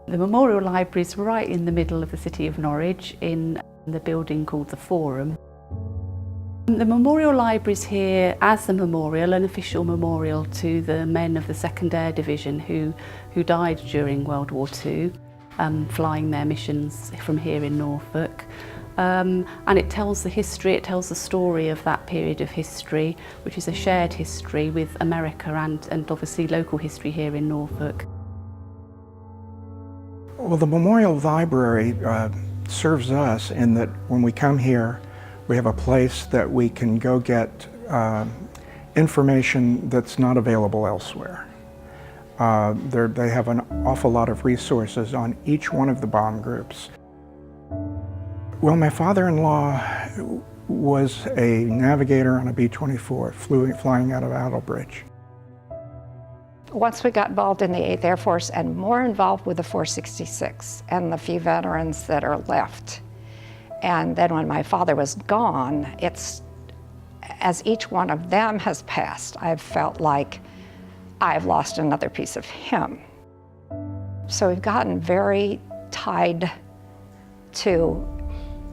The Memorial Library is right in the middle of the city of Norwich in the building called the Forum. The Memorial Library is here as a memorial, an official memorial to the men of the 2nd Air Division who died during World War II, flying their missions from here in Norfolk. And it tells the history, it tells the story of that period of history, which is a shared history with America and obviously local history here in Norfolk. Well, the Memorial Library serves us in that when we come here, we have a place that we can go get information that's not available elsewhere. They have an awful lot of resources on each one of the bomb groups. Well, my father-in-law was a navigator on a B-24, flying out of Attlebridge. Once we got involved in the 8th Air Force and more involved with the 466 and the few veterans that are left. And then when my father was gone, as each one of them has passed, I've felt like I've lost another piece of him. So we've gotten very tied to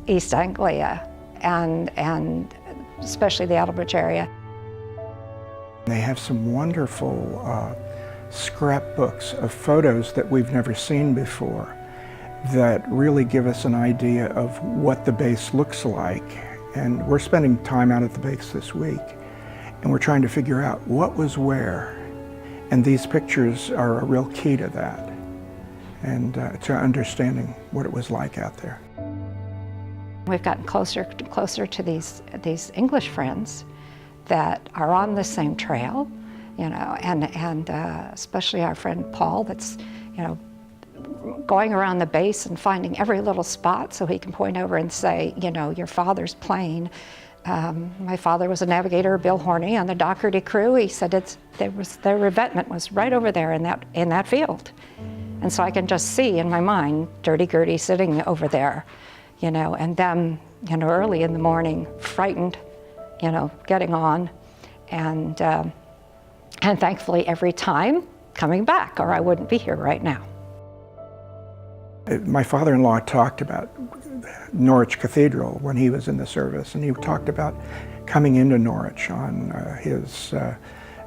East Anglia and especially the Attlebridge area. They have some wonderful scrapbooks of photos that we've never seen before that really give us an idea of what the base looks like. And we're spending time out at the base this week, and we're trying to figure out what was where. And these pictures are a real key to that, and to understanding what it was like out there. We've gotten closer to these English friends that are on the same trail, you know, and especially our friend Paul that's, you know, going around the base and finding every little spot so he can point over and say, you know, your father's plane. My father was a navigator, Bill Horney, on the Doherty crew. He said their revetment was right over there in that field. And so I can just see in my mind Dirty Gertie sitting over there, you know, and them, you know, early in the morning, frightened, you know, getting on, and thankfully every time coming back, or I wouldn't be here right now. My father-in-law talked about Norwich Cathedral when he was in the service, and he talked about coming into Norwich on his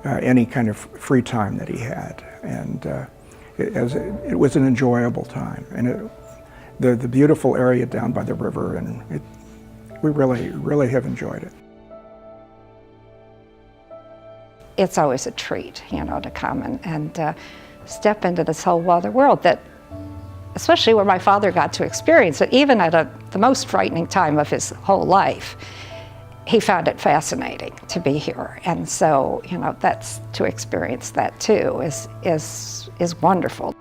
any kind of free time that he had, and it was an enjoyable time, and the beautiful area down by the river, and we really have enjoyed it. It's always a treat, you know, to come and step into this whole other world that, especially where my father got to experience it, even at the most frightening time of his whole life, he found it fascinating to be here. And so, you know, that's, to experience that too is wonderful.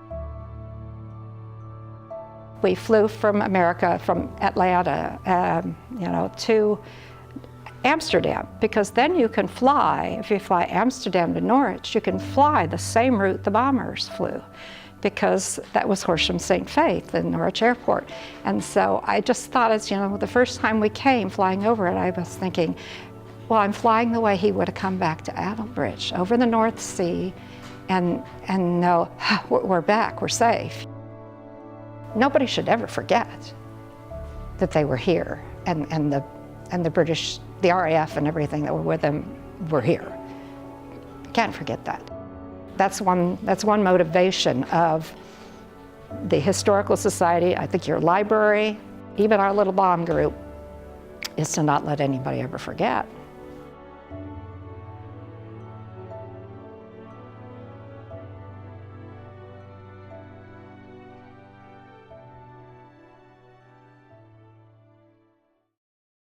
We flew from America, from Atlanta, you know, to Amsterdam, because then you can fly, if you fly Amsterdam to Norwich, you can fly the same route the bombers flew, because that was Horsham St. Faith in Norwich Airport. And so I just thought, as you know, the first time we came flying over it, I was thinking, well, I'm flying the way he would have come back to Attlebridge, over the North Sea, and no, we're back, we're safe. Nobody should ever forget that they were here, and the British, the RAF and everything that were with them were here. Can't forget that. That's one motivation of the Historical Society, I think your library, even our little bomb group, is to not let anybody ever forget.